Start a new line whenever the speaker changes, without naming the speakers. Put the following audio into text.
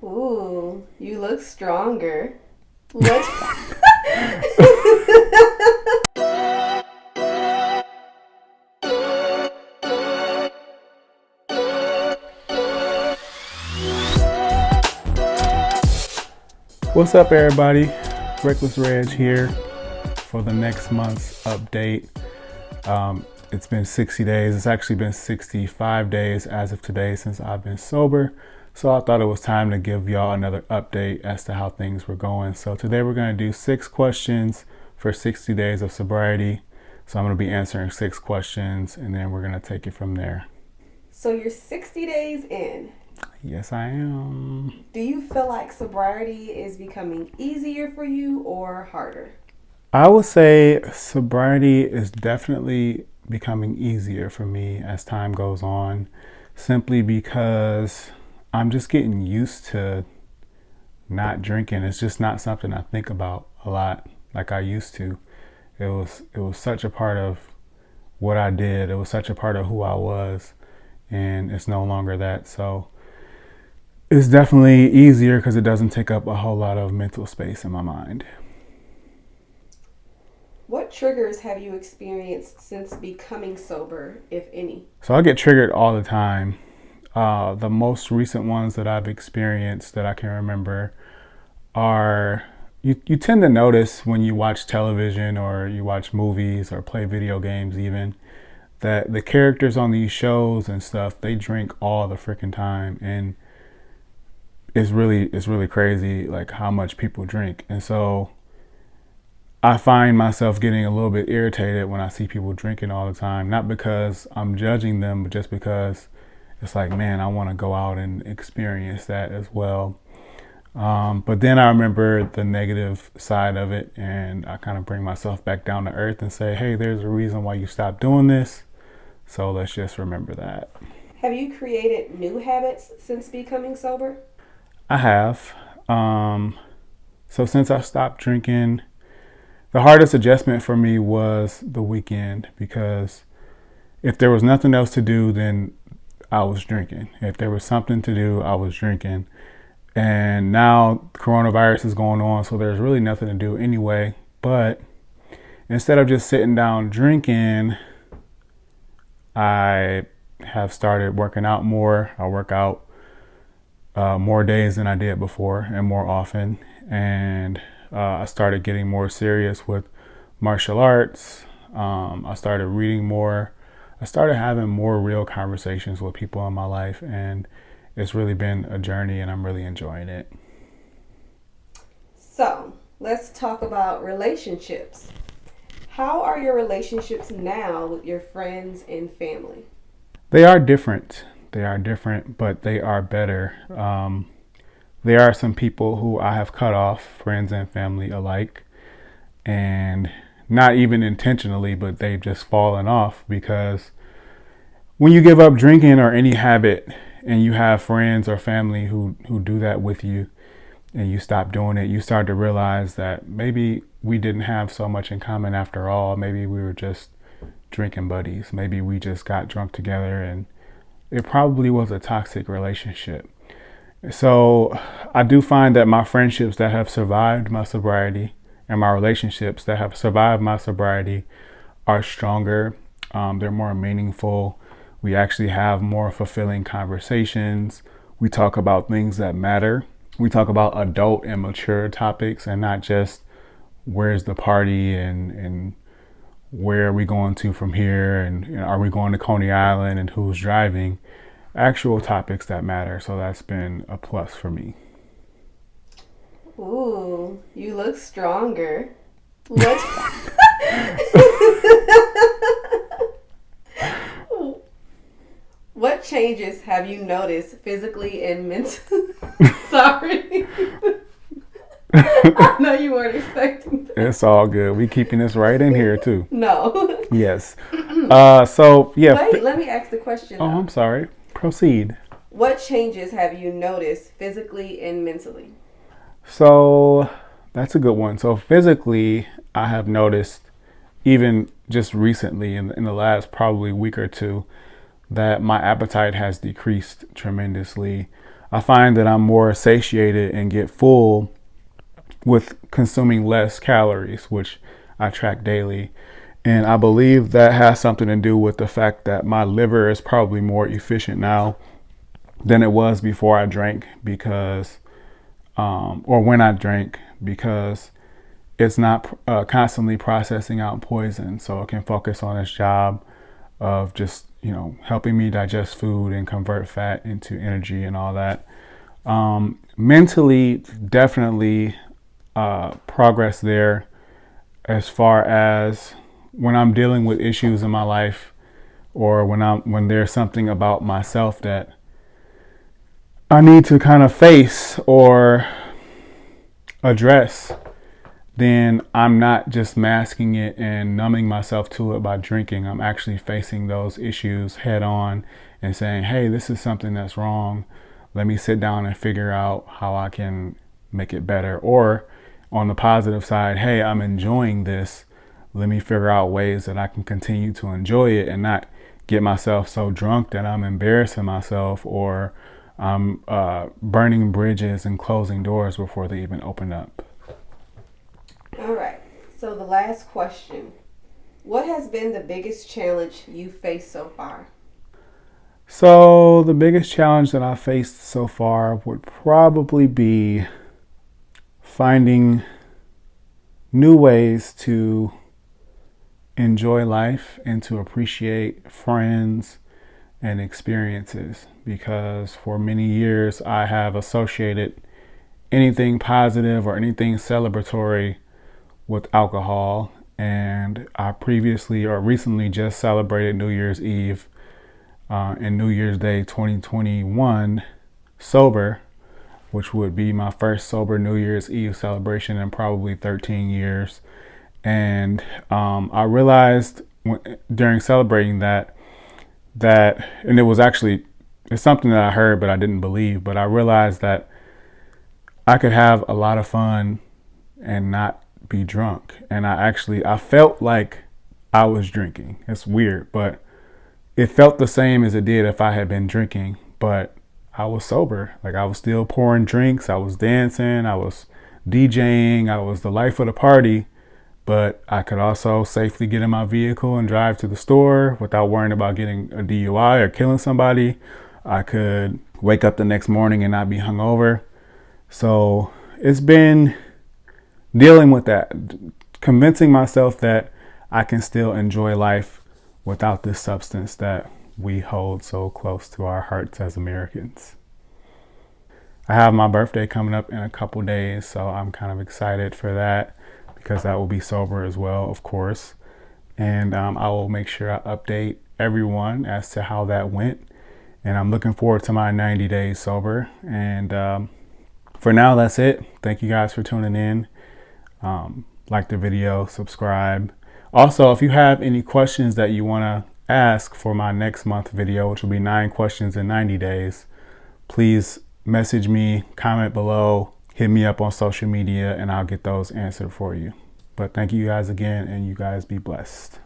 Ooh, you look stronger. What?
What's up, everybody? Reckless Reg here for the next month's update. It's been 60 days. It's actually been 65 days as of today since I've been sober. So I thought it was time to give y'all another update as to how things were going. So today we're going to do 6 questions for 60 days of sobriety. So I'm going to be answering 6 questions and then we're going to take it from there.
So you're 60 days in.
Yes, I am.
Do you feel like sobriety is becoming easier for you or harder?
I would say sobriety is definitely becoming easier for me as time goes on, simply because I'm just getting used to not drinking. It's just not something I think about a lot like I used to. It was such a part of what I did. It was such a part of who I was, and it's no longer that. So it's definitely easier because it doesn't take up a whole lot of mental space in my mind.
What triggers have you experienced since becoming sober, if any?
So I get triggered all the time. The most recent ones that I've experienced that I can remember are you tend to notice when you watch television or you watch movies or play video games even, that the characters on these shows and stuff, they drink all the freaking time, and it's really crazy like how much people drink. And so I find myself getting a little bit irritated when I see people drinking all the time, not because I'm judging them, but just because it's like, man, I want to go out and experience that as well. But then I remember the negative side of it, and I kind of bring myself back down to earth and say, hey, there's a reason why you stopped doing this. So let's just remember that.
Have you created new habits since becoming sober?
I have. So since I stopped drinking, the hardest adjustment for me was the weekend, because if there was nothing else to do, then I was drinking. If there was something to do, I was drinking. And now coronavirus is going on, so there's really nothing to do anyway. But instead of just sitting down drinking, I have started working out more. I work out more days than I did before and more often. And I started getting more serious with martial arts. I started reading more. I started having more real conversations with people in my life, and it's really been a journey, and I'm really enjoying it.
So, let's talk about relationships. How are your relationships now with your friends and family?
They are different. But they are better. There are some people who I have cut off, friends and family alike, and not even intentionally, but they've just fallen off, because when you give up drinking or any habit and you have friends or family who do that with you and you stop doing it, you start to realize that maybe we didn't have so much in common after all. Maybe we were just drinking buddies. Maybe we just got drunk together, and it probably was a toxic relationship. So I do find that my friendships that have survived my sobriety and my relationships that have survived my sobriety are stronger. They're more meaningful. We actually have more fulfilling conversations. We talk about things that matter. We talk about adult and mature topics, and not just where's the party and where are we going to from here, and are we going to Coney Island, and who's driving. Actual topics that matter. So that's been a plus for me.
Ooh, you look stronger. What? What changes have you noticed physically and mentally? Sorry. I know you weren't expecting that.
It's all good. We keeping this right in here too.
No.
Yes. So yeah.
Wait, let me ask the question.
Oh, I'm sorry. Proceed.
What changes have you noticed physically and mentally?
So that's a good one. So physically, I have noticed, even just recently in the last probably week or two, that my appetite has decreased tremendously. I find that I'm more satiated and get full with consuming less calories, which I track daily. And I believe that has something to do with the fact that my liver is probably more efficient now than it was before I drank because, or when I drank, because it's not constantly processing out poison. So it can focus on its job of just, helping me digest food and convert fat into energy and all that. Mentally, definitely progress there as far as when I'm dealing with issues in my life or when there's something about myself that I need to kind of face or address, then I'm not just masking it and numbing myself to it by drinking. I'm actually facing those issues head on and saying, hey, this is something that's wrong. Let me sit down and figure out how I can make it better. Or on the positive side, hey, I'm enjoying this. Let me figure out ways that I can continue to enjoy it and not get myself so drunk that I'm embarrassing myself or I'm burning bridges and closing doors before they even open up.
All right. So the last question. What has been the biggest challenge you faced so far?
So the biggest challenge that I faced so far would probably be finding new ways to enjoy life and to appreciate friends and experiences, because for many years I have associated anything positive or anything celebratory with alcohol. And I previously or recently just celebrated New Year's Eve and New Year's Day 2021 sober, which would be my first sober New Year's Eve celebration in probably 13 years. And I realized during celebrating that, and it was actually, it's something that I heard but I didn't believe, but I realized that I could have a lot of fun and not be drunk. And I felt like I was drinking. It's weird, but it felt the same as it did if I had been drinking, but I was sober. Like I was still pouring drinks, I was dancing, I was DJing, I was the life of the party, but I could also safely get in my vehicle and drive to the store without worrying about getting a DUI or killing somebody. I could wake up the next morning and not be hungover. So it's been dealing with that, convincing myself that I can still enjoy life without this substance that we hold so close to our hearts as Americans. I have my birthday coming up in a couple days, so I'm kind of excited for that because that will be sober as well, of course. And I will make sure I update everyone as to how that went. And I'm looking forward to my 90 days sober. And for now, that's it. Thank you guys for tuning in. Like the video, subscribe. Also, if you have any questions that you want to ask for my next month video, which will be 9 questions in 90 days, please message me, comment below, hit me up on social media, and I'll get those answered for you. But thank you guys again, and you guys be blessed.